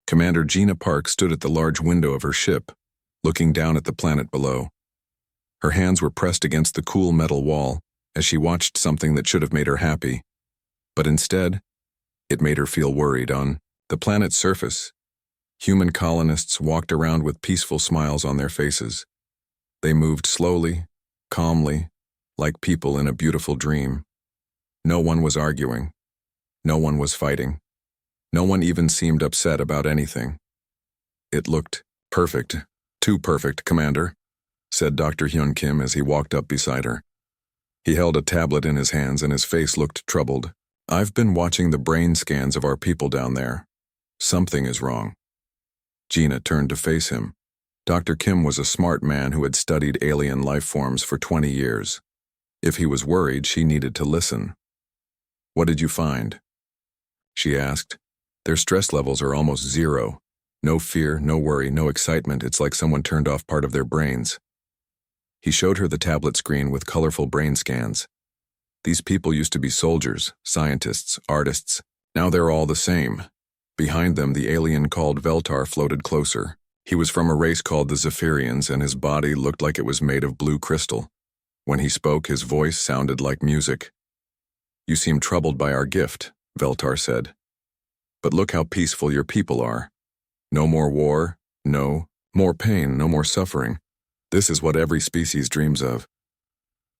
Commander Gina Park stood at the large window of her ship, looking down at the planet below. Her hands were pressed against the cool metal wall as she watched something that should have made her happy. But instead, it made her feel worried. On the planet's surface, human colonists walked around with peaceful smiles on their faces. They moved slowly, calmly, like people in a beautiful dream. No one was arguing. No one was fighting. No one even seemed upset about anything. It looked perfect. Too perfect, Commander, said Dr. Hyun Kim as he walked up beside her. He held a tablet in his hands and his face looked troubled. I've been watching the brain scans of our people down there. Something is wrong. Gina turned to face him. Dr. Kim was a smart man who had studied alien life forms for 20 years. If he was worried, she needed to listen. What did you find? She asked. Their stress levels are almost zero. No fear, no worry, no excitement. It's like someone turned off part of their brains. He showed her the tablet screen with colorful brain scans. These people used to be soldiers, scientists, artists. Now they're all the same. Behind them, the alien called Veltar floated closer. He was from a race called the Zephyrians, and his body looked like it was made of blue crystal. When he spoke, his voice sounded like music. You seem troubled by our gift, Veltar said. But look how peaceful your people are. No more war, no more pain, no more suffering. This is what every species dreams of.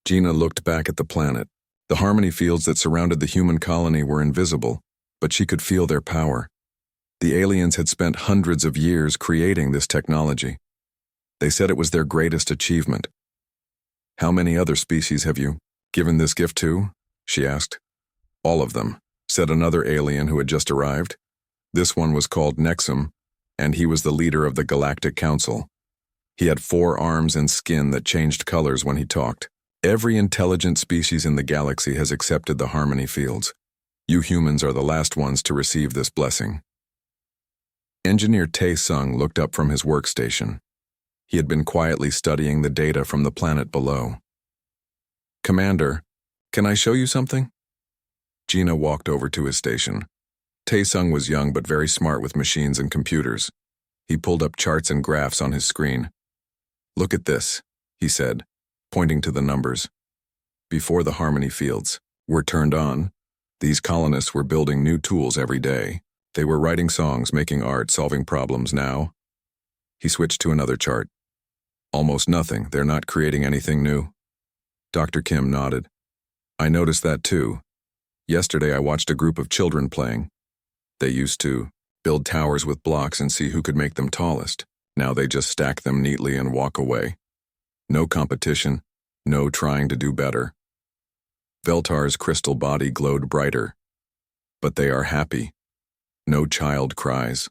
Gina looked back at the planet. The harmony fields that surrounded the human colony were invisible, but she could feel their power. The aliens had spent hundreds of years creating this technology. They said it was their greatest achievement. How many other species have you given this gift to? She asked. All of them, said another alien who had just arrived. This one was called Nexum, and he was the leader of the Galactic Council. He had 4 arms and skin that changed colors when he talked. Every intelligent species in the galaxy has accepted the harmony fields. You humans are the last ones to receive this blessing. Engineer Tae-sung looked up from his workstation. He had been quietly studying the data from the planet below. Commander, can I show you something? Gina walked over to his station. Tae-sung was young but very smart with machines and computers. He pulled up charts and graphs on his screen. Look at this, he said, pointing to the numbers. Before the harmony fields were turned on, these colonists were building new tools every day. They were writing songs, making art, solving problems. Now, he switched to another chart. Almost nothing. They're not creating anything new. Dr. Kim nodded. I noticed that too. Yesterday I watched a group of children playing. They used to build towers with blocks and see who could make them tallest. Now they just stack them neatly and walk away. No competition, no trying to do better. Veltar's crystal body glowed brighter. But they are happy. No child cries.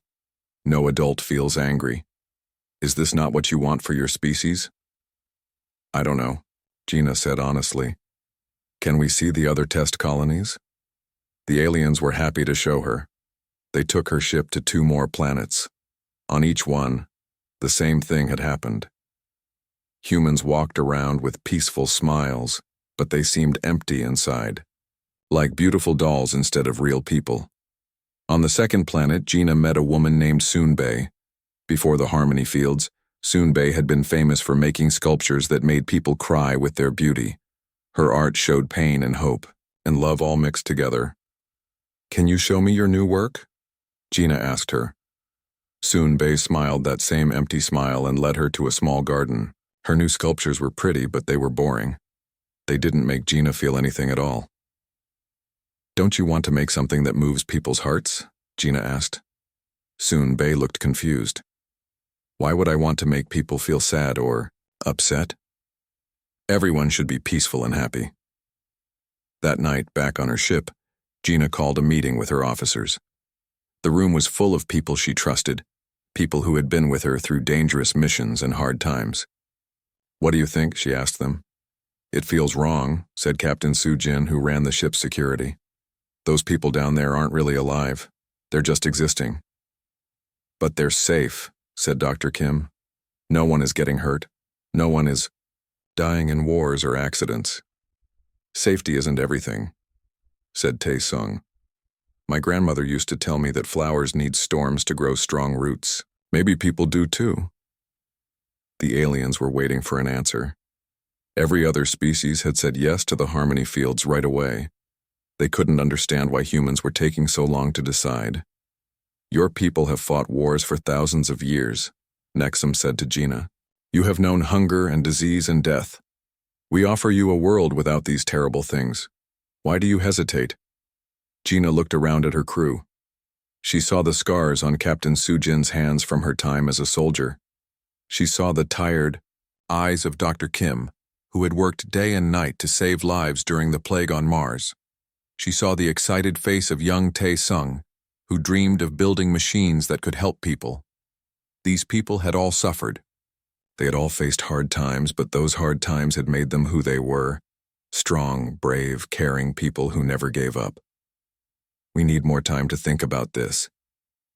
No adult feels angry. Is this not what you want for your species? I don't know, Gina said honestly. Can we see the other test colonies? The aliens were happy to show her. They took her ship to 2 more planets. On each one, the same thing had happened. Humans walked around with peaceful smiles, but they seemed empty inside, like beautiful dolls instead of real people. On the second planet, Gina met a woman named Soonbae. Before the harmony fields, Soonbae had been famous for making sculptures that made people cry with their beauty. Her art showed pain and hope, and love all mixed together. Can you show me your new work? Gina asked her. Soonbae smiled that same empty smile and led her to a small garden. Her new sculptures were pretty, but they were boring. They didn't make Gina feel anything at all. Don't you want to make something that moves people's hearts? Gina asked. Soonbae looked confused. Why would I want to make people feel sad or upset? Everyone should be peaceful and happy. That night, back on her ship, Gina called a meeting with her officers. The room was full of people she trusted, people who had been with her through dangerous missions and hard times. What do you think? She asked them. It feels wrong, said Captain Soo-jin, who ran the ship's security. Those people down there aren't really alive. They're just existing. But they're safe, said Dr. Kim. No one is getting hurt. No one is dying in wars or accidents. Safety isn't everything, said Tae-sung. My grandmother used to tell me that flowers need storms to grow strong roots. Maybe people do too. The aliens were waiting for an answer. Every other species had said yes to the harmony fields right away. They couldn't understand why humans were taking so long to decide. Your people have fought wars for thousands of years, Nexum said to Gina. You have known hunger and disease and death. We offer you a world without these terrible things. Why do you hesitate? Gina looked around at her crew. She saw the scars on Captain Sujin's hands from her time as a soldier. She saw the tired eyes of Dr. Kim, who had worked day and night to save lives during the plague on Mars. She saw the excited face of young Tae-sung, who dreamed of building machines that could help people. These people had all suffered. They had all faced hard times, but those hard times had made them who they were. Strong, brave, caring people who never gave up. We need more time to think about this,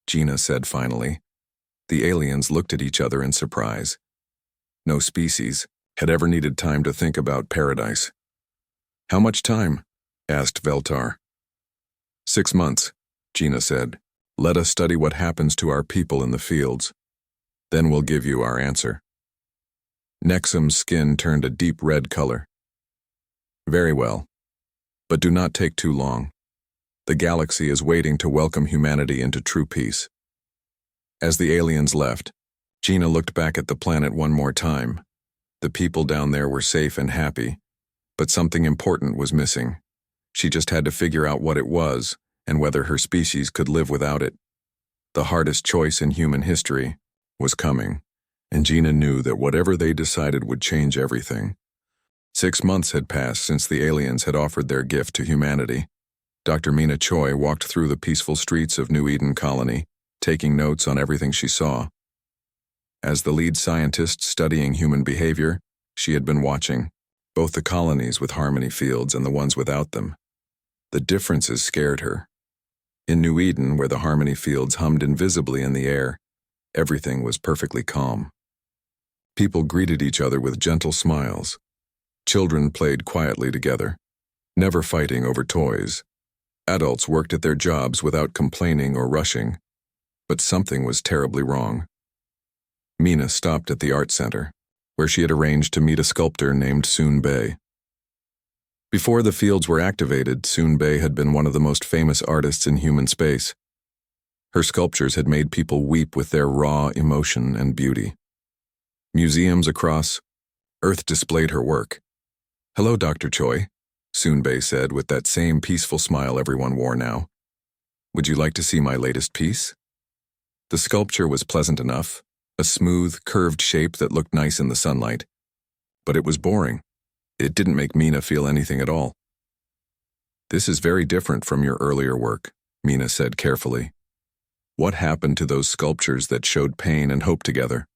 Gina said finally. The aliens looked at each other in surprise. No species had ever needed time to think about paradise. How much time? Asked Veltar. 6 months, Gina said. Let us study what happens to our people in the fields. Then we'll give you our answer. Nexum's skin turned a deep red color. Very well. But do not take too long. The galaxy is waiting to welcome humanity into true peace. As the aliens left, Gina looked back at the planet one more time. The people down there were safe and happy, but something important was missing. She just had to figure out what it was and whether her species could live without it. The hardest choice in human history was coming, and Gina knew that whatever they decided would change everything. 6 months had passed since the aliens had offered their gift to humanity. Dr. Mina Choi walked through the peaceful streets of New Eden Colony, taking notes on everything she saw. As the lead scientist studying human behavior, she had been watching, both the colonies with harmony fields and the ones without them. The differences scared her. In New Eden, where the harmony fields hummed invisibly in the air, everything was perfectly calm. People greeted each other with gentle smiles. Children played quietly together, never fighting over toys. Adults worked at their jobs without complaining or rushing, but something was terribly wrong. Mina stopped at the art center, where she had arranged to meet a sculptor named Soon Bae. Before the fields were activated, Soon Bae had been one of the most famous artists in human space. Her sculptures had made people weep with their raw emotion and beauty. Museums across Earth displayed her work. Hello, Dr. Choi, Soon Bae said with that same peaceful smile everyone wore now. Would you like to see my latest piece? The sculpture was pleasant enough, a smooth, curved shape that looked nice in the sunlight. But it was boring. It didn't make Mina feel anything at all. This is very different from your earlier work, Mina said carefully. What happened to those sculptures that showed pain and hope together?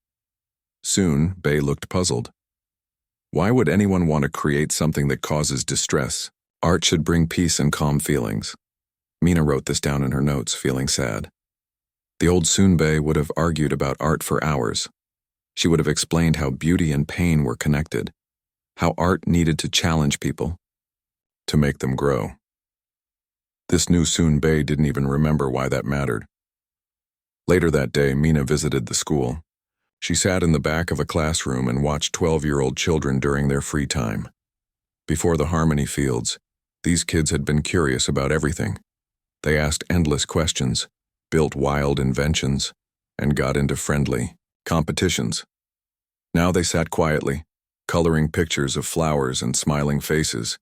Soon, Bae looked puzzled. Why would anyone want to create something that causes distress? Art should bring peace and calm feelings. Mina wrote this down in her notes, feeling sad. The old Soon Bae would have argued about art for hours. She would have explained how beauty and pain were connected, how art needed to challenge people, to make them grow. This new Soon Bae didn't even remember why that mattered. Later that day, Mina visited the school. She sat in the back of a classroom and watched 12-year-old children during their free time. Before the harmony fields, these kids had been curious about everything. They asked endless questions, built wild inventions, and got into friendly competitions. Now they sat quietly, coloring pictures of flowers and smiling faces.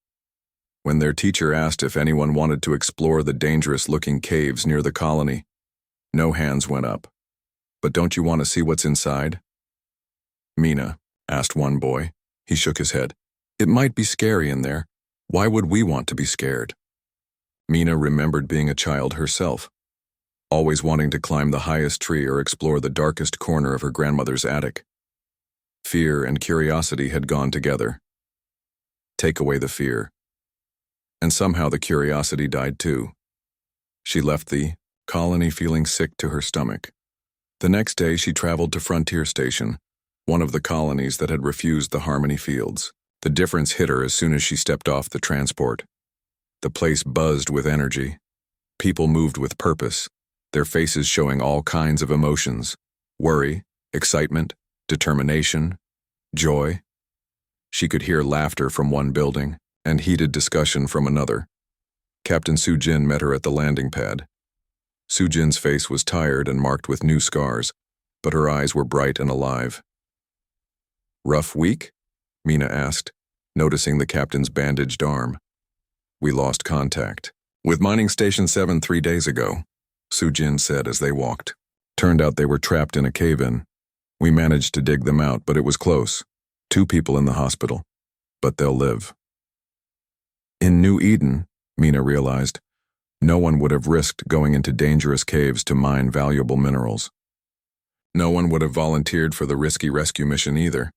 When their teacher asked if anyone wanted to explore the dangerous-looking caves near the colony, no hands went up. But don't you want to see what's inside? Mina, asked one boy. He shook his head. It might be scary in there. Why would we want to be scared? Mina remembered being a child herself, always wanting to climb the highest tree or explore the darkest corner of her grandmother's attic. Fear and curiosity had gone together. Take away the fear. And somehow the curiosity died too. She left the colony feeling sick to her stomach. The next day she traveled to Frontier Station, one of the colonies that had refused the harmony fields. The difference hit her as soon as she stepped off the transport. The place buzzed with energy. People moved with purpose, their faces showing all kinds of emotions: worry, excitement, determination, joy. She could hear laughter from one building and heated discussion from another. Captain Sujin met her at the landing pad. Sujin's face was tired and marked with new scars, but her eyes were bright and alive. "Rough week?" Mina asked, noticing the captain's bandaged arm. "We lost contact with Mining Station 7 3 days ago," Sujin said as they walked. "Turned out they were trapped in a cave-in. We managed to dig them out, but it was close. 2 people in the hospital, but they'll live." In New Eden, Mina realized, no one would have risked going into dangerous caves to mine valuable minerals. No one would have volunteered for the risky rescue mission either.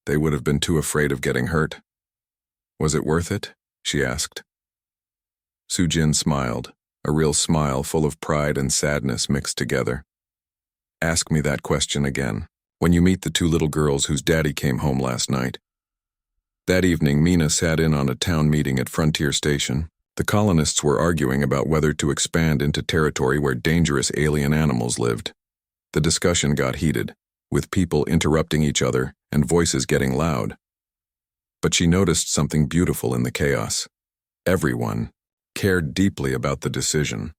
They would have been too afraid of getting hurt. "Was it worth it?" she asked. Sujin smiled, a real smile full of pride and sadness mixed together. "Ask me that question again, when you meet the 2 little girls whose daddy came home last night." That evening, Mina sat in on a town meeting at Frontier Station. The colonists were arguing about whether to expand into territory where dangerous alien animals lived. The discussion got heated, with people interrupting each other and voices getting loud. But she noticed something beautiful in the chaos. Everyone cared deeply about the decision.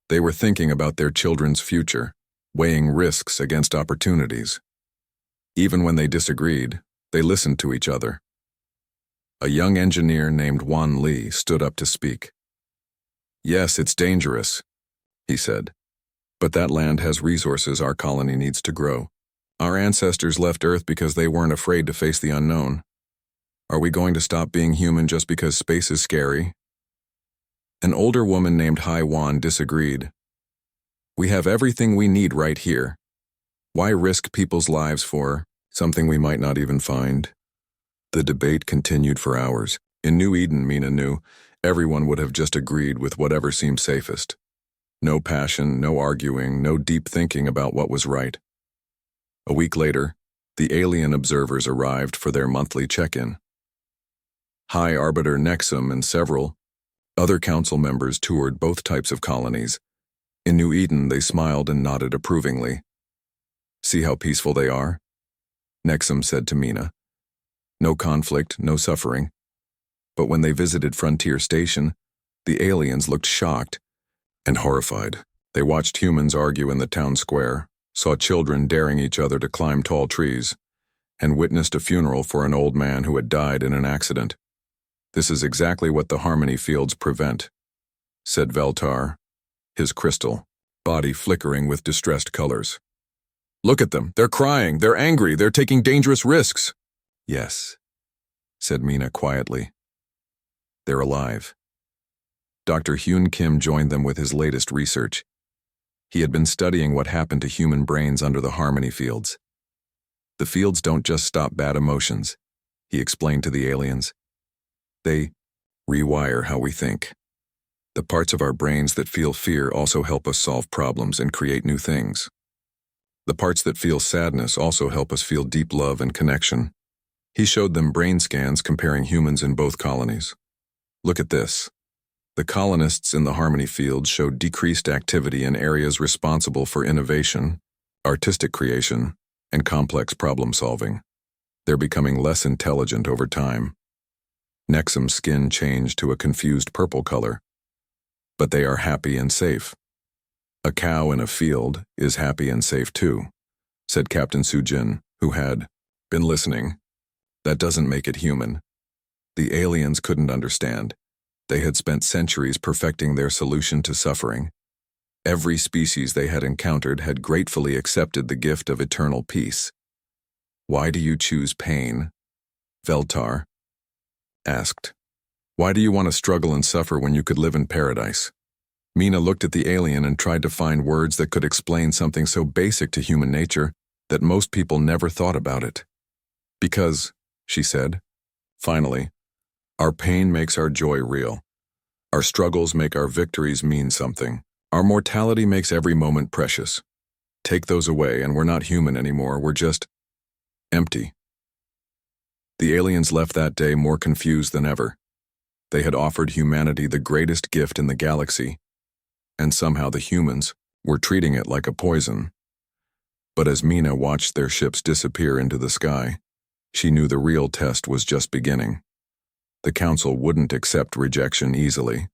They were thinking about their children's future, weighing risks against opportunities. Even when they disagreed, they listened to each other. A young engineer named Wan Li stood up to speak. "Yes, it's dangerous," he said. "But that land has resources our colony needs to grow. Our ancestors left Earth because they weren't afraid to face the unknown. Are we going to stop being human just because space is scary?" An older woman named Hai Wan disagreed. "We have everything we need right here. Why risk people's lives for something we might not even find?" The debate continued for hours. In New Eden, Mina knew, everyone would have just agreed with whatever seemed safest. No passion, no arguing, no deep thinking about what was right. A week later, the alien observers arrived for their monthly check-in. High Arbiter Nexum and several other council members toured both types of colonies. In New Eden, they smiled and nodded approvingly. "See how peaceful they are?" Nexum said to Mina. "No conflict, no suffering." But when they visited Frontier Station, the aliens looked shocked and horrified. They watched humans argue in the town square, saw children daring each other to climb tall trees, and witnessed a funeral for an old man who had died in an accident. "This is exactly what the harmony fields prevent," said Veltar, his crystal body flickering with distressed colors. "Look at them. They're crying. They're angry. They're taking dangerous risks." "Yes," said Mina quietly. "They're alive." Dr. Hyun Kim joined them with his latest research. He had been studying what happened to human brains under the harmony fields. "The fields don't just stop bad emotions," he explained to the aliens. "They rewire how we think. The parts of our brains that feel fear also help us solve problems and create new things. The parts that feel sadness also help us feel deep love and connection." He showed them brain scans comparing humans in both colonies. "Look at this." The colonists in the harmony field showed decreased activity in areas responsible for innovation, artistic creation, and complex problem solving. They're becoming less intelligent over time. Nexum's skin changed to a confused purple color. "But they are happy and safe." "A cow in a field is happy and safe too," said Captain Sujin, who had been listening. "That doesn't make it human." The aliens couldn't understand. They had spent centuries perfecting their solution to suffering. Every species they had encountered had gratefully accepted the gift of eternal peace. "Why do you choose pain?" Veltar asked. "Why do you want to struggle and suffer when you could live in paradise?" Mina looked at the alien and tried to find words that could explain something so basic to human nature that most people never thought about it. "Because," she said, finally, "our pain makes our joy real. Our struggles make our victories mean something. Our mortality makes every moment precious. Take those away and we're not human anymore, we're just empty." The aliens left that day more confused than ever. They had offered humanity the greatest gift in the galaxy, and somehow the humans were treating it like a poison. But as Mina watched their ships disappear into the sky, she knew the real test was just beginning. The Council wouldn't accept rejection easily.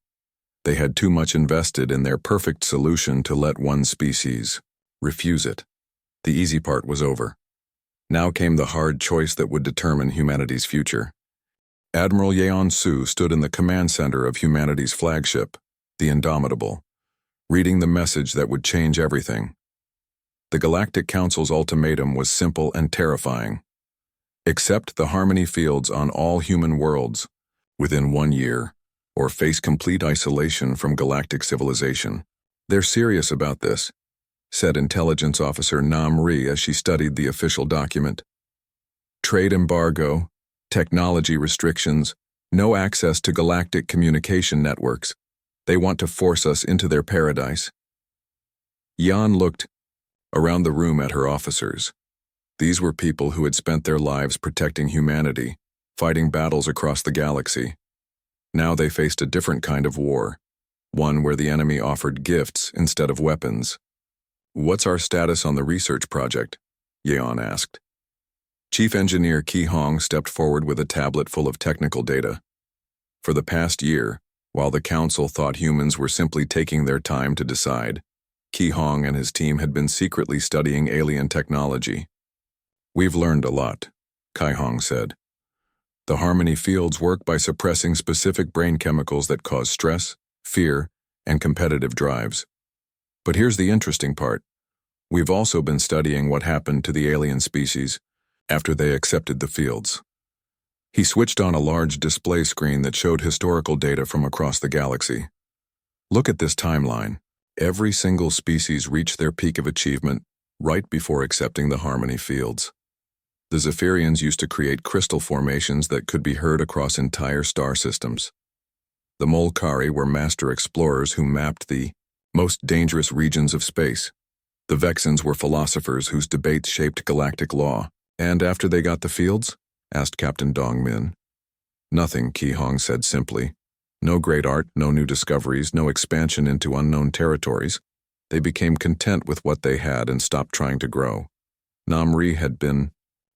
They had too much invested in their perfect solution to let one species refuse it. The easy part was over. Now came the hard choice that would determine humanity's future. Admiral Yeon Su stood in the command center of humanity's flagship, the Indomitable, reading the message that would change everything. The Galactic Council's ultimatum was simple and terrifying. Accept the harmony fields on all human worlds within 1 year, or face complete isolation from galactic civilization. They're serious about this, said Intelligence Officer Nam Ri as she studied the official document. Trade embargo, technology restrictions, no access to galactic communication networks. They want to force us into their paradise. Yan looked around the room at her officers. These were people who had spent their lives protecting humanity, fighting battles across the galaxy. Now they faced a different kind of war, one where the enemy offered gifts instead of weapons. "What's our status on the research project?" Yeon asked. Chief Engineer Ki Hong stepped forward with a tablet full of technical data. For the past year, while the Council thought humans were simply taking their time to decide, Ki Hong and his team had been secretly studying alien technology. "We've learned a lot," Ki Hong said. "The harmony fields work by suppressing specific brain chemicals that cause stress, fear, and competitive drives. But here's the interesting part. We've also been studying what happened to the alien species after they accepted the fields." He switched on a large display screen that showed historical data from across the galaxy. "Look at this timeline. Every single species reached their peak of achievement right before accepting the harmony fields. The Zephyrians used to create crystal formations that could be heard across entire star systems. The Molkari were master explorers who mapped the most dangerous regions of space. The Vexans were philosophers whose debates shaped galactic law. And after they got the fields?" asked Captain Dong Min. "Nothing," Ki Hong said simply. "No great art, no new discoveries, no expansion into unknown territories. They became content with what they had and stopped trying to grow." Nam Ri had been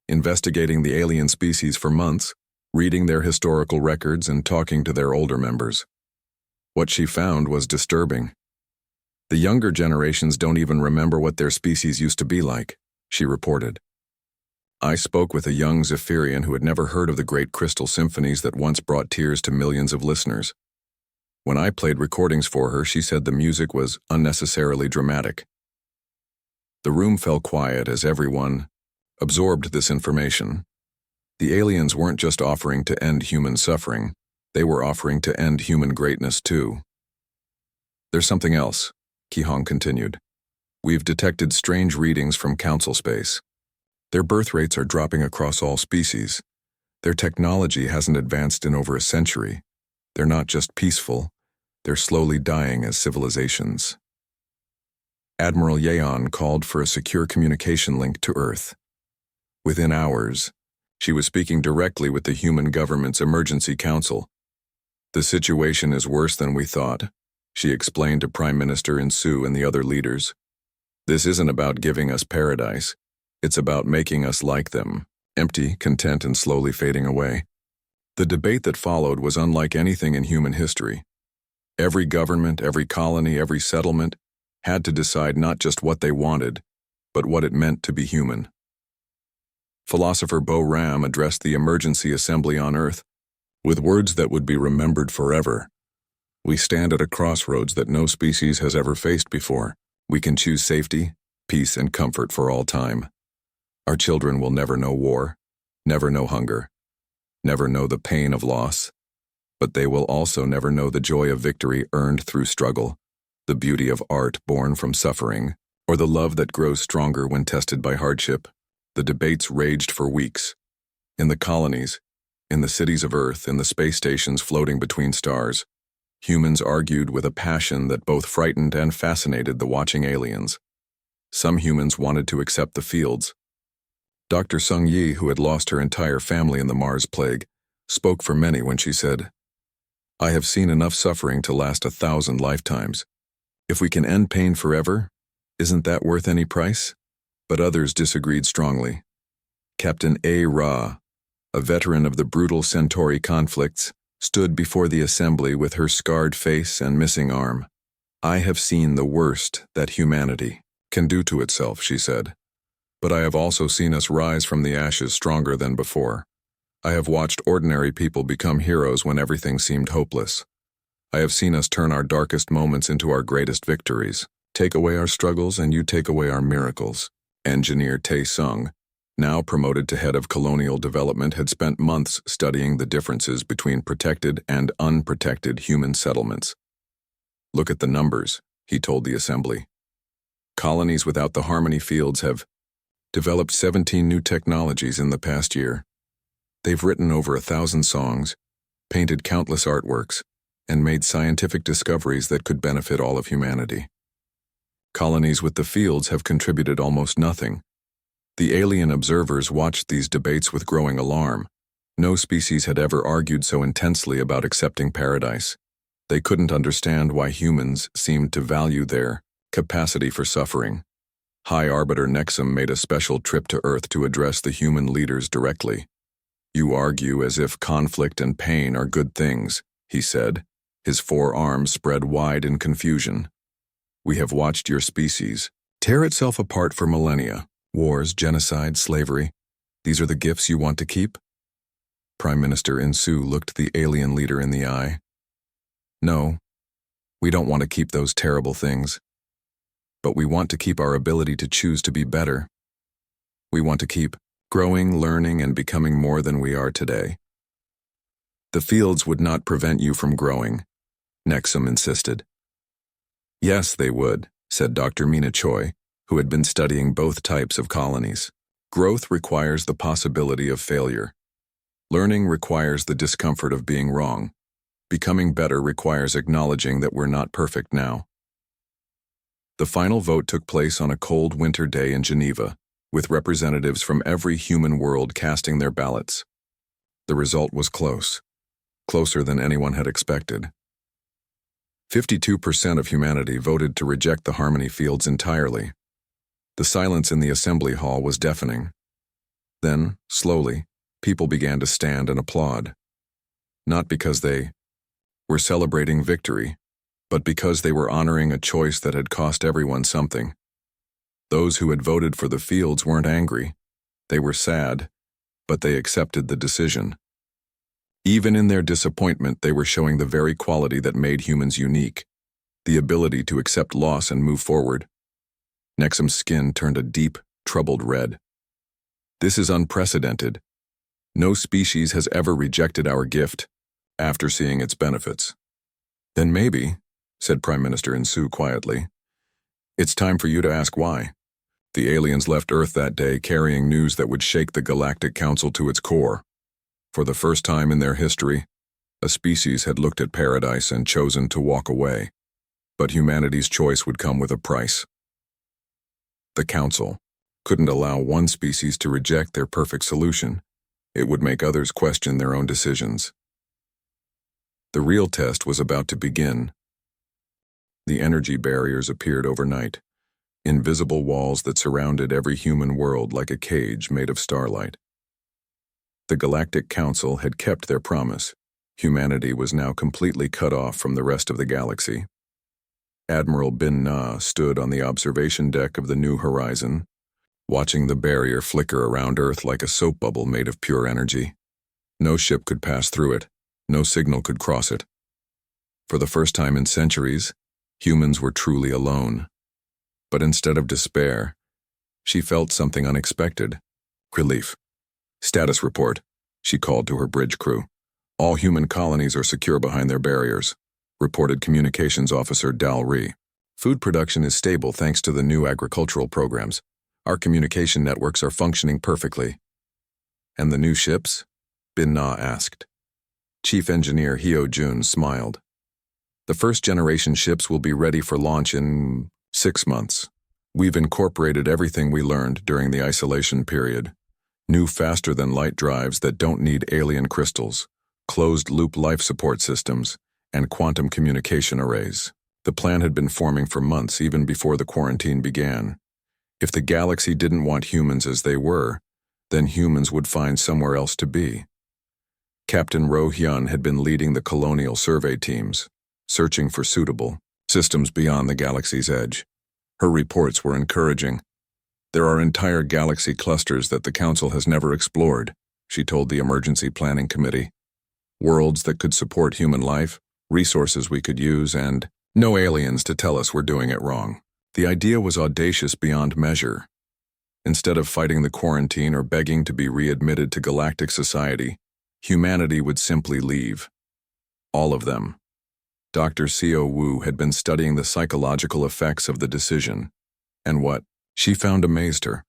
investigating the alien species for months, reading their historical records and talking to their older members. What she found was disturbing. "The younger generations don't even remember what their species used to be like," she reported. "I spoke with a young Zephyrian who had never heard of the great crystal symphonies that once brought tears to millions of listeners. When I played recordings for her, she said the music was unnecessarily dramatic." The room fell quiet as everyone absorbed this information. The aliens weren't just offering to end human suffering, they were offering to end human greatness too. "There's something else," Ki Hong continued. "We've detected strange readings from Council space. Their birth rates are dropping across all species. Their technology hasn't advanced in over a century. They're not just peaceful, they're slowly dying as civilizations." Admiral Yeon called for a secure communication link to Earth. Within hours, she was speaking directly with the human government's emergency council. "The situation is worse than we thought," she explained to Prime Minister Insu and the other leaders. "This isn't about giving us paradise. It's about making us like them, empty, content, and slowly fading away." The debate that followed was unlike anything in human history. Every government, every colony, every settlement had to decide not just what they wanted, but what it meant to be human. Philosopher Bo Ram addressed the emergency assembly on Earth with words that would be remembered forever. "We stand at a crossroads that no species has ever faced before. We can choose safety, peace, and comfort for all time. Our children will never know war, never know hunger, never know the pain of loss, but they will also never know the joy of victory earned through struggle, the beauty of art born from suffering, or the love that grows stronger when tested by hardship." The debates raged for weeks. In the colonies, in the cities of Earth, in the space stations floating between stars, humans argued with a passion that both frightened and fascinated the watching aliens. Some humans wanted to accept the fields. Dr. Sung Yi, who had lost her entire family in the Mars plague, spoke for many when she said, "I have seen enough suffering to last 1,000 lifetimes. If we can end pain forever, isn't that worth any price? But others disagreed strongly. Captain A. Ra, a veteran of the brutal Centauri conflicts, stood before the assembly with her scarred face and missing arm. "I have seen the worst that humanity can do to itself," she said. "But I have also seen us rise from the ashes stronger than before. I have watched ordinary people become heroes when everything seemed hopeless. I have seen us turn our darkest moments into our greatest victories. Take away our struggles and you take away our miracles." Engineer Tae Sung, now promoted to head of colonial development, had spent months studying the differences between protected and unprotected human settlements. "Look at the numbers," he told the assembly. "Colonies without the harmony fields have developed 17 new technologies in the past year. They've written over 1,000 songs, painted countless artworks, and made scientific discoveries that could benefit all of humanity. Colonies with the fields have contributed almost nothing." The alien observers watched these debates with growing alarm. No species had ever argued so intensely about accepting paradise. They couldn't understand why humans seemed to value their capacity for suffering. High Arbiter Nexum made a special trip to Earth to address the human leaders directly. "You argue as if conflict and pain are good things," he said, his 4 arms spread wide in confusion. "We have watched your species tear itself apart for millennia. Wars, genocide, slavery. These are the gifts you want to keep?" Prime Minister Insu looked the alien leader in the eye. "No, we don't want to keep those terrible things. But we want to keep our ability to choose to be better. We want to keep growing, learning, and becoming more than we are today." "The fields would not prevent you from growing," Nexum insisted. "Yes, they would," said Dr. Mina Choi, who had been studying both types of colonies. "Growth requires the possibility of failure. Learning requires the discomfort of being wrong. Becoming better requires acknowledging that we're not perfect now." The final vote took place on a cold winter day in Geneva, with representatives from every human world casting their ballots. The result was close, closer than anyone had expected. 52% of humanity voted to reject the harmony fields entirely. The silence in the assembly hall was deafening. Then, slowly, people began to stand and applaud. Not because they were celebrating victory, but because they were honoring a choice that had cost everyone something. Those who had voted for the fields weren't angry. They were sad, but they accepted the decision. Even in their disappointment, they were showing the very quality that made humans unique: the ability to accept loss and move forward. Nexum's skin turned a deep, troubled red. "This is unprecedented. No species has ever rejected our gift after seeing its benefits." "Then maybe," said Prime Minister Insu quietly, "it's time for you to ask why." The aliens left Earth that day carrying news that would shake the Galactic Council to its core. For the first time in their history, a species had looked at paradise and chosen to walk away. But humanity's choice would come with a price. The Council couldn't allow one species to reject their perfect solution. It would make others question their own decisions. The real test was about to begin. The energy barriers appeared overnight, invisible walls that surrounded every human world like a cage made of starlight. The Galactic Council had kept their promise. Humanity was now completely cut off from the rest of the galaxy. Admiral Bin Na stood on the observation deck of the New Horizon, watching the barrier flicker around Earth like a soap bubble made of pure energy. No ship could pass through it. No signal could cross it. For the first time in centuries, humans were truly alone. But instead of despair, she felt something unexpected: relief. "Status report," she called to her bridge crew. "All human colonies are secure behind their barriers," reported Communications Officer Dal Ri. "Food production is stable thanks to the new agricultural programs. Our communication networks are functioning perfectly." "And the new ships?" Bin Na asked. Chief Engineer Hyo Jun smiled. "The first-generation ships will be ready for launch in 6 months. We've incorporated everything we learned during the isolation period. New faster-than-light drives that don't need alien crystals, closed-loop life support systems, and quantum communication arrays." The plan had been forming for months, even before the quarantine began. If the galaxy didn't want humans as they were, then humans would find somewhere else to be. Captain Ro Hyun had been leading the colonial survey teams, searching for suitable systems beyond the galaxy's edge. Her reports were encouraging. There are entire galaxy clusters that the Council has never explored, she told the Emergency Planning Committee. Worlds that could support human life, resources we could use, and no aliens to tell us we're doing it wrong. The idea was audacious beyond measure. Instead of fighting the quarantine or begging to be readmitted to galactic society, humanity would simply leave. All of them. Dr. Seo Wu had been studying the psychological effects of the decision, and what she found amazed her.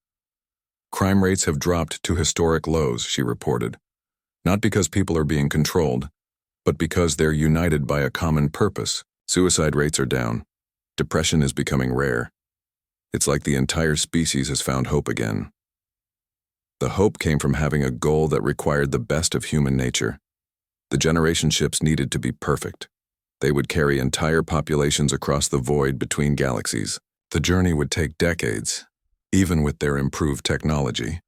Crime rates have dropped to historic lows, she reported, not because people are being controlled, but because they're united by a common purpose. Suicide rates are down. Depression is becoming rare. It's like the entire species has found hope again. The hope came from having a goal that required the best of human nature. The generation ships needed to be perfect. They would carry entire populations across the void between galaxies. The journey would take decades, even with their improved technology.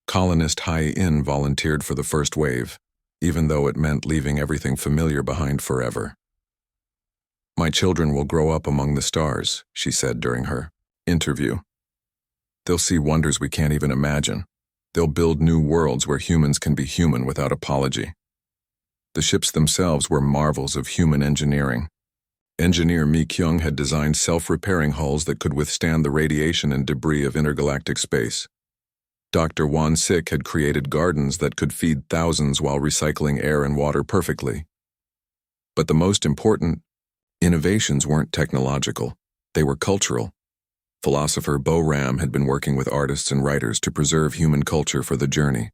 Colonist Hai-In volunteered for the first wave, even though it meant leaving everything familiar behind forever. "My children will grow up among the stars," she said during her interview. "They'll see wonders we can't even imagine. They'll build new worlds where humans can be human without apology." The ships themselves were marvels of human engineering. Engineer Mi Kyung had designed self-repairing hulls that could withstand the radiation and debris of intergalactic space. Dr. Wan Sik had created gardens that could feed thousands while recycling air and water perfectly. But the most important innovations weren't technological, they were cultural. Philosopher Bo Ram had been working with artists and writers to preserve human culture for the journey.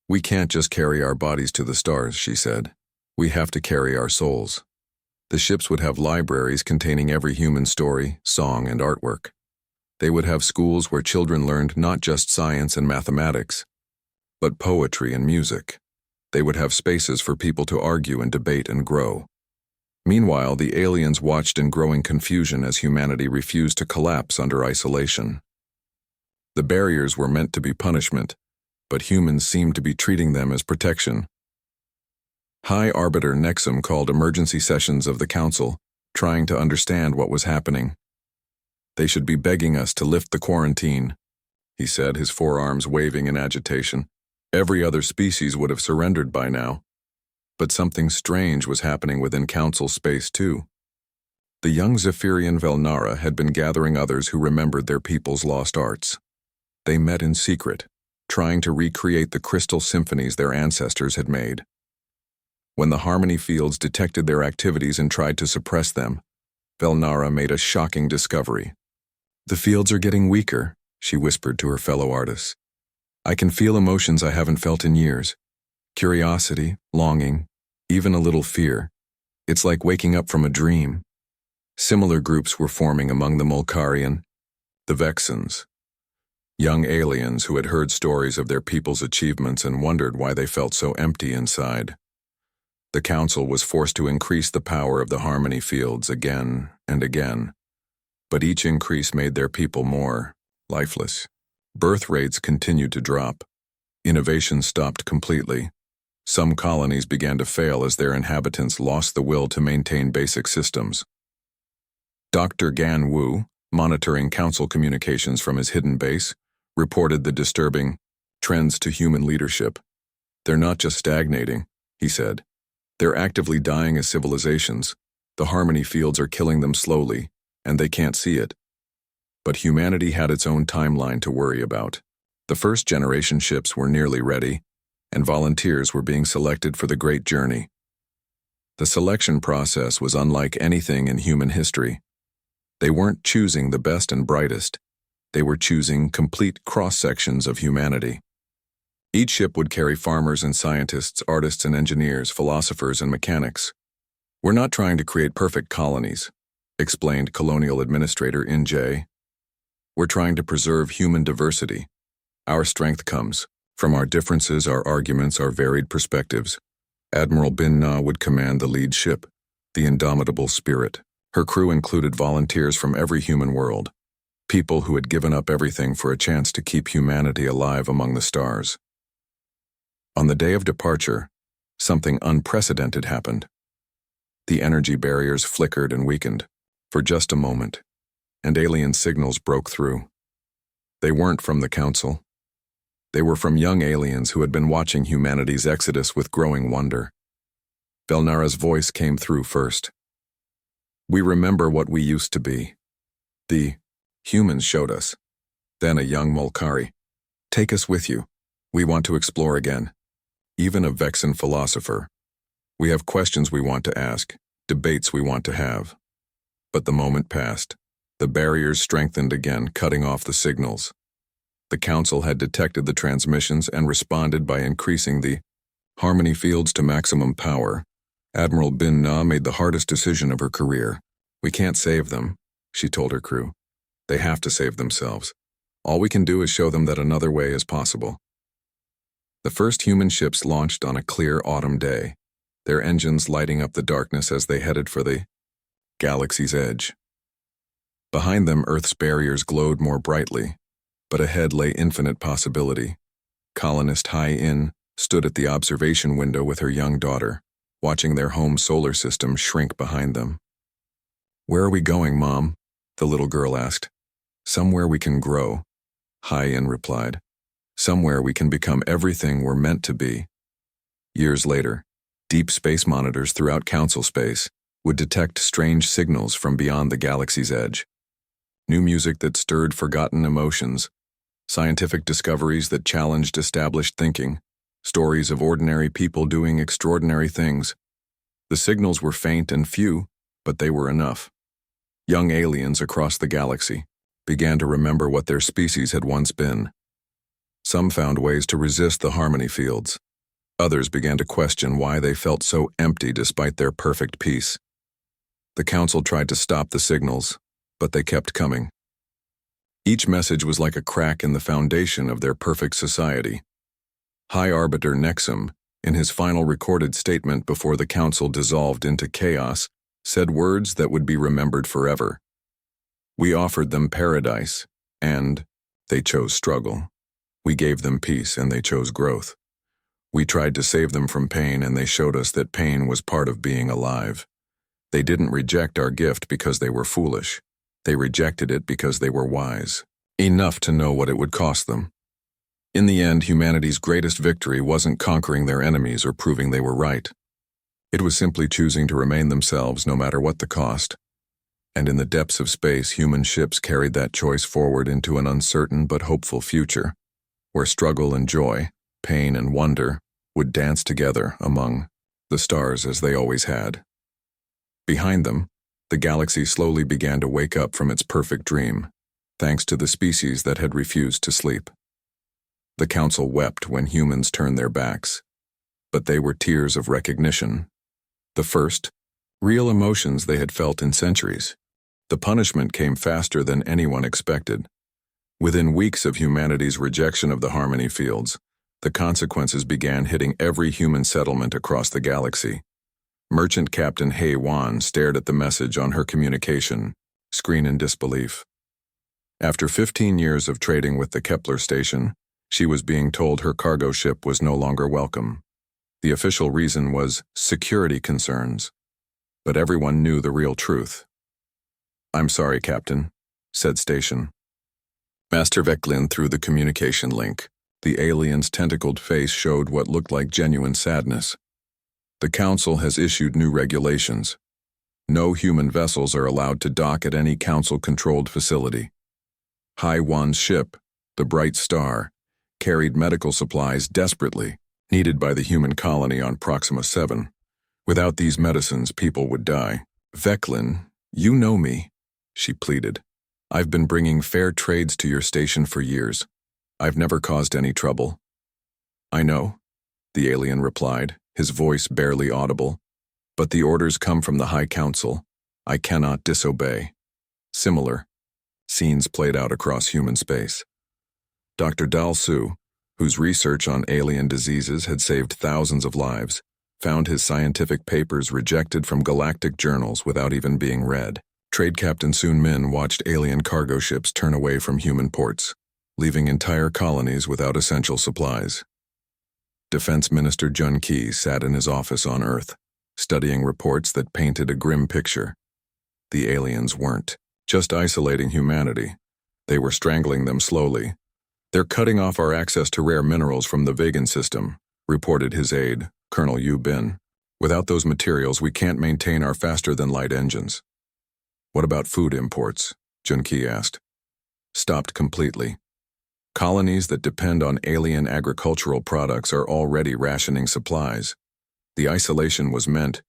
"We can't just carry our bodies to the stars," she said. "We have to carry our souls." The ships would have libraries containing every human story, song, and artwork. They would have schools where children learned not just science and mathematics, but poetry and music. They would have spaces for people to argue and debate and grow. Meanwhile, the aliens watched in growing confusion as humanity refused to collapse under isolation. The barriers were meant to be punishment, but humans seemed to be treating them as protection. High Arbiter Nexum called emergency sessions of the Council, trying to understand what was happening. "They should be begging us to lift the quarantine," he said, his forearms waving in agitation. "Every other species would have surrendered by now." But something strange was happening within Council space too. The young Zephyrian Velnara had been gathering others who remembered their people's lost arts. They met in secret, trying to recreate the crystal symphonies their ancestors had made. When the harmony fields detected their activities and tried to suppress them, Velnara made a shocking discovery. "The fields are getting weaker," she whispered to her fellow artists. "I can feel emotions I haven't felt in years. Curiosity, longing, even a little fear. It's like waking up from a dream." Similar groups were forming among the Mulkarian, the Vexans, young aliens who had heard stories of their people's achievements and wondered why they felt so empty inside. The Council was forced to increase the power of the harmony fields again and again, but each increase made their people more lifeless. Birth rates continued to drop. Innovation stopped completely. Some colonies began to fail as their inhabitants lost the will to maintain basic systems. Dr. Gan Wu, monitoring Council communications from his hidden base, reported the disturbing trends to human leadership. "They're not just stagnating," he said. "They're actively dying as civilizations. The harmony fields are killing them slowly, and they can't see it." But humanity had its own timeline to worry about. The first generation ships were nearly ready, and volunteers were being selected for the great journey. The selection process was unlike anything in human history. They weren't choosing the best and brightest. They were choosing complete cross-sections of humanity. Each ship would carry farmers and scientists, artists and engineers, philosophers and mechanics. "We're not trying to create perfect colonies," explained Colonial Administrator In Jae. "We're trying to preserve human diversity. Our strength comes from our differences, our arguments, our varied perspectives." Admiral Bin Na would command the lead ship, the Indomitable Spirit. Her crew included volunteers from every human world, people who had given up everything for a chance to keep humanity alive among the stars. On the day of departure, something unprecedented happened. The energy barriers flickered and weakened, for just a moment, and alien signals broke through. They weren't from the Council. They were from young aliens who had been watching humanity's exodus with growing wonder. Velnara's voice came through first. "We remember what we used to be. The humans showed us." Then a young Molkari. "Take us with you. We want to explore again." Even a Vexen philosopher. "We have questions we want to ask, debates we want to have." But the moment passed. The barriers strengthened again, cutting off the signals. The Council had detected the transmissions and responded by increasing the harmony fields to maximum power. Admiral Bin Na made the hardest decision of her career. "We can't save them," she told her crew. "They have to save themselves. All we can do is show them that another way is possible." The first human ships launched on a clear autumn day, their engines lighting up the darkness as they headed for the galaxy's edge. Behind them, Earth's barriers glowed more brightly, but ahead lay infinite possibility. Colonist Hai In stood at the observation window with her young daughter, watching their home solar system shrink behind them. "Where are we going, Mom?" the little girl asked. "Somewhere we can grow," Hai In replied. "Somewhere we can become everything we're meant to be." Years later, deep space monitors throughout Council space would detect strange signals from beyond the galaxy's edge. New music that stirred forgotten emotions, scientific discoveries that challenged established thinking, stories of ordinary people doing extraordinary things. The signals were faint and few, but they were enough. Young aliens across the galaxy began to remember what their species had once been. Some found ways to resist the harmony fields. Others began to question why they felt so empty despite their perfect peace. The Council tried to stop the signals, but they kept coming. Each message was like a crack in the foundation of their perfect society. High Arbiter Nexum, in his final recorded statement before the Council dissolved into chaos, said words that would be remembered forever. "We offered them paradise, and they chose struggle. We gave them peace, and they chose growth. We tried to save them from pain, and they showed us that pain was part of being alive. They didn't reject our gift because they were foolish. They rejected it because they were wise, enough to know what it would cost them." In the end, humanity's greatest victory wasn't conquering their enemies or proving they were right. It was simply choosing to remain themselves no matter what the cost. And in the depths of space, human ships carried that choice forward into an uncertain but hopeful future, where struggle and joy, pain and wonder would dance together among the stars as they always had. Behind them, the galaxy slowly began to wake up from its perfect dream, thanks to the species that had refused to sleep. The Council wept when humans turned their backs, but they were tears of recognition. The first, real emotions they had felt in centuries. The punishment came faster than anyone expected. Within weeks of humanity's rejection of the harmony fields, the consequences began hitting every human settlement across the galaxy. Merchant Captain Hei Wan stared at the message on her communication screen in disbelief. After 15 years of trading with the Kepler station, she was being told her cargo ship was no longer welcome. The official reason was security concerns, but everyone knew the real truth. "I'm sorry, Captain," said Station. Master Veclin threw the communication link. The alien's tentacled face showed what looked like genuine sadness. "The Council has issued new regulations. No human vessels are allowed to dock at any Council-controlled facility." Hai Wan's ship, the Bright Star, carried medical supplies desperately needed by the human colony on Proxima 7. Without these medicines, people would die. "Veclin, you know me," she pleaded. "I've been bringing fair trades to your station for years. I've never caused any trouble." "I know," the alien replied, his voice barely audible. "But the orders come from the High Council. I cannot disobey." Similar scenes played out across human space. Dr. Dal Su, whose research on alien diseases had saved thousands of lives, found his scientific papers rejected from galactic journals without even being read. Trade Captain Sun Min watched alien cargo ships turn away from human ports, leaving entire colonies without essential supplies. Defense Minister Jun Ki sat in his office on Earth, studying reports that painted a grim picture. The aliens weren't just isolating humanity. They were strangling them slowly. "They're cutting off our access to rare minerals from the Vegan system," reported his aide, Colonel Yu Bin. "Without those materials, we can't maintain our faster-than-light engines." "What about food imports?" Jun Ki asked. "Stopped completely. Colonies that depend on alien agricultural products are already rationing supplies. The isolation was meant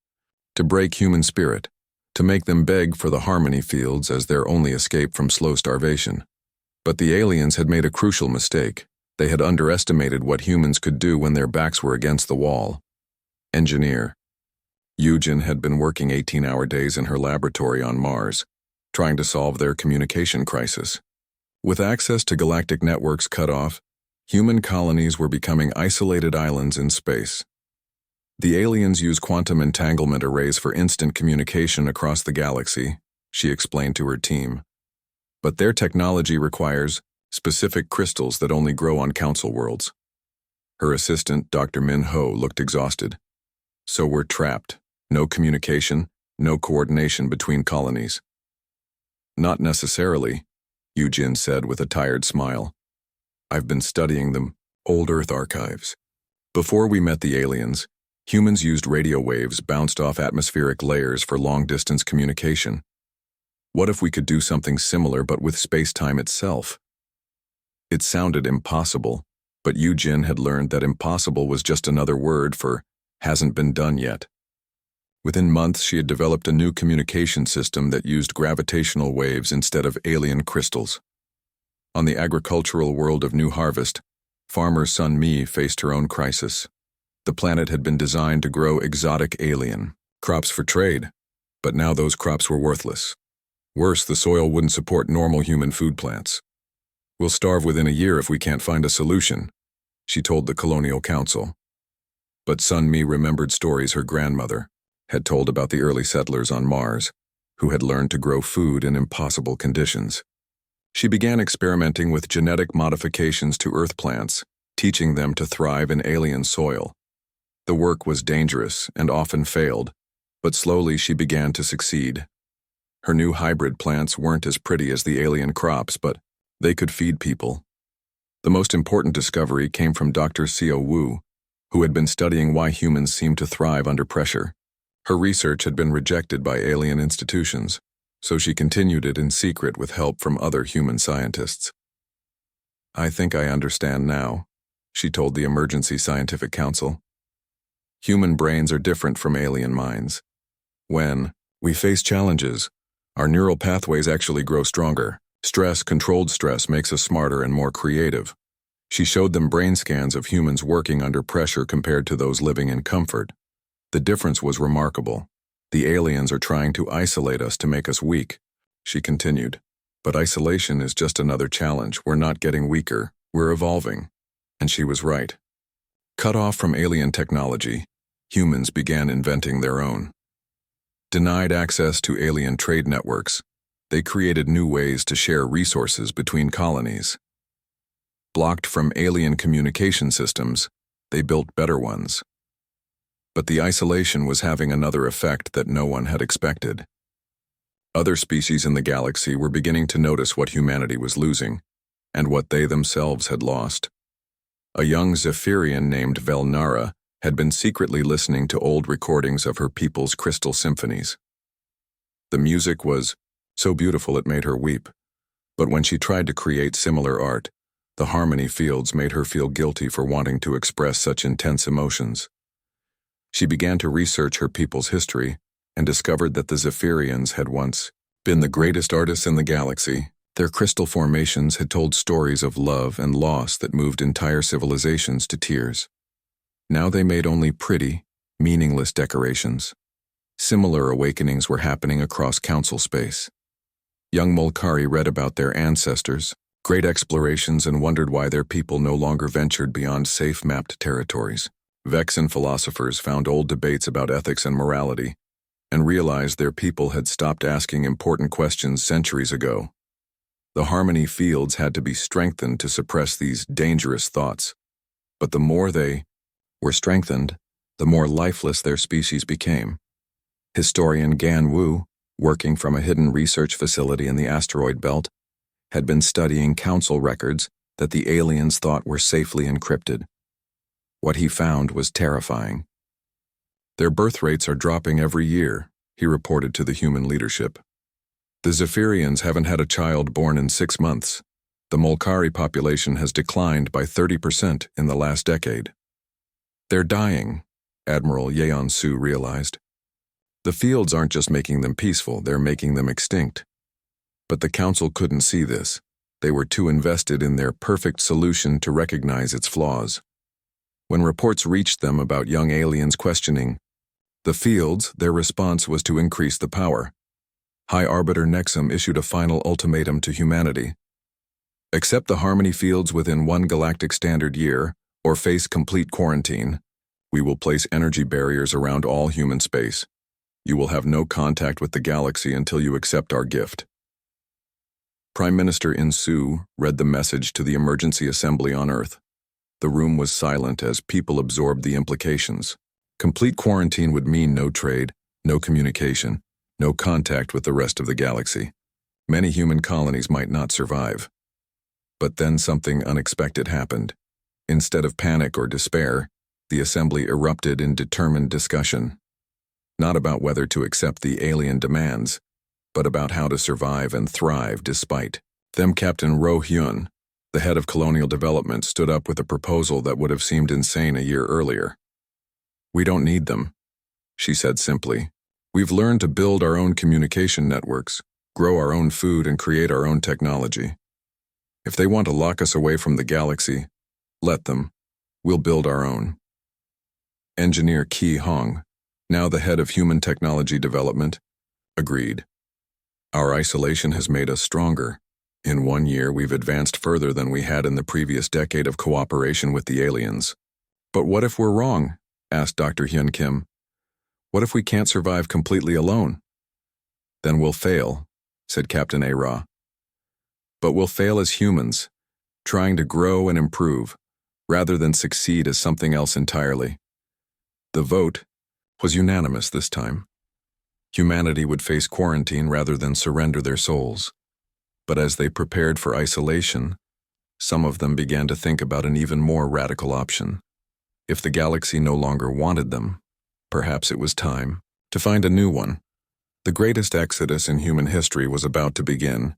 to break human spirit, to make them beg for the harmony fields as their only escape from slow starvation. But the aliens had made a crucial mistake. They had underestimated what humans could do when their backs were against the wall." Engineer Yujin had been working 18-hour days in her laboratory on Mars, trying to solve their communication crisis. With access to galactic networks cut off, human colonies were becoming isolated islands in space. "The aliens use quantum entanglement arrays for instant communication across the galaxy," she explained to her team. "But their technology requires specific crystals that only grow on council worlds." Her assistant, Dr. Min Ho, looked exhausted. "So we're trapped. No communication, no coordination between colonies." "Not necessarily," Yujin said with a tired smile. "I've been studying the old Earth archives. Before we met the aliens, humans used radio waves bounced off atmospheric layers for long-distance communication. What if we could do something similar but with space-time itself?" It sounded impossible, but Yujin had learned that impossible was just another word for hasn't been done yet. Within months, she had developed a new communication system that used gravitational waves instead of alien crystals. On the agricultural world of New Harvest, farmer Sun Mi faced her own crisis. The planet had been designed to grow exotic alien crops for trade, but now those crops were worthless. Worse, the soil wouldn't support normal human food plants. "We'll starve within a year if we can't find a solution," she told the Colonial Council. But Sun Mi remembered stories her grandmother had told about the early settlers on Mars, who had learned to grow food in impossible conditions. She began experimenting with genetic modifications to Earth plants, teaching them to thrive in alien soil. The work was dangerous and often failed, but slowly she began to succeed. Her new hybrid plants weren't as pretty as the alien crops, but they could feed people. The most important discovery came from Dr. Xiao Wu, who had been studying why humans seem to thrive under pressure. Her research had been rejected by alien institutions, so she continued it in secret with help from other human scientists. "I think I understand now," she told the Emergency Scientific Council. "Human brains are different from alien minds. When we face challenges, our neural pathways actually grow stronger. Controlled stress makes us smarter and more creative." She showed them brain scans of humans working under pressure compared to those living in comfort. The difference was remarkable. "The aliens are trying to isolate us to make us weak," she continued. "But isolation is just another challenge. We're not getting weaker, we're evolving." And she was right. Cut off from alien technology, humans began inventing their own. Denied access to alien trade networks, they created new ways to share resources between colonies. Blocked from alien communication systems, they built better ones. But the isolation was having another effect that no one had expected. Other species in the galaxy were beginning to notice what humanity was losing, and what they themselves had lost. A young Zephyrian named Velnara had been secretly listening to old recordings of her people's crystal symphonies. The music was so beautiful it made her weep, but when she tried to create similar art, the harmony fields made her feel guilty for wanting to express such intense emotions. She began to research her people's history and discovered that the Zephyrians had once been the greatest artists in the galaxy. Their crystal formations had told stories of love and loss that moved entire civilizations to tears. Now they made only pretty, meaningless decorations. Similar awakenings were happening across council space. Young Mulkari read about their ancestors, great explorations, and wondered why their people no longer ventured beyond safe mapped territories. Vexen philosophers found old debates about ethics and morality, and realized their people had stopped asking important questions centuries ago. The harmony fields had to be strengthened to suppress these dangerous thoughts, but the more they were strengthened, the more lifeless their species became. Historian Gan Wu, working from a hidden research facility in the asteroid belt, had been studying council records that the aliens thought were safely encrypted. What he found was terrifying. Their birth rates are dropping every year, he reported to the human leadership. The Zephyrians haven't had a child born in 6 months. The Molkari population has declined by 30% in the last decade. They're dying, Admiral Yeon Su realized. The fields aren't just making them peaceful, they're making them extinct. But the council couldn't see this. They were too invested in their perfect solution to recognize its flaws. When reports reached them about young aliens questioning the fields, their response was to increase the power. High Arbiter Nexum issued a final ultimatum to humanity. Accept the harmony fields within 1 galactic standard year, or face complete quarantine. We will place energy barriers around all human space. You will have no contact with the galaxy until you accept our gift. Prime Minister In-Su read the message to the emergency assembly on Earth. The room was silent as people absorbed the implications. Complete quarantine would mean no trade, no communication, no contact with the rest of the galaxy. Many human colonies might not survive. But then something unexpected happened. Instead of panic or despair, the assembly erupted in determined discussion. Not about whether to accept the alien demands, but about how to survive and thrive despite them. Captain Ro Hyun, the head of colonial development, stood up with a proposal that would have seemed insane a year earlier. We don't need them, she said simply. We've learned to build our own communication networks, grow our own food, and create our own technology. If they want to lock us away from the galaxy, let them. We'll build our own. Engineer Ki Hong, now the head of human technology development, agreed. Our isolation has made us stronger. In 1 year, we've advanced further than we had in the previous decade of cooperation with the aliens. But what if we're wrong? Asked Dr. Hyun Kim. What if we can't survive completely alone? Then we'll fail, said Captain A-Ra. But we'll fail as humans, trying to grow and improve, rather than succeed as something else entirely. The vote was unanimous this time. Humanity would face quarantine rather than surrender their souls. But as they prepared for isolation, some of them began to think about an even more radical option. If the galaxy no longer wanted them, perhaps it was time to find a new one. The greatest exodus in human history was about to begin,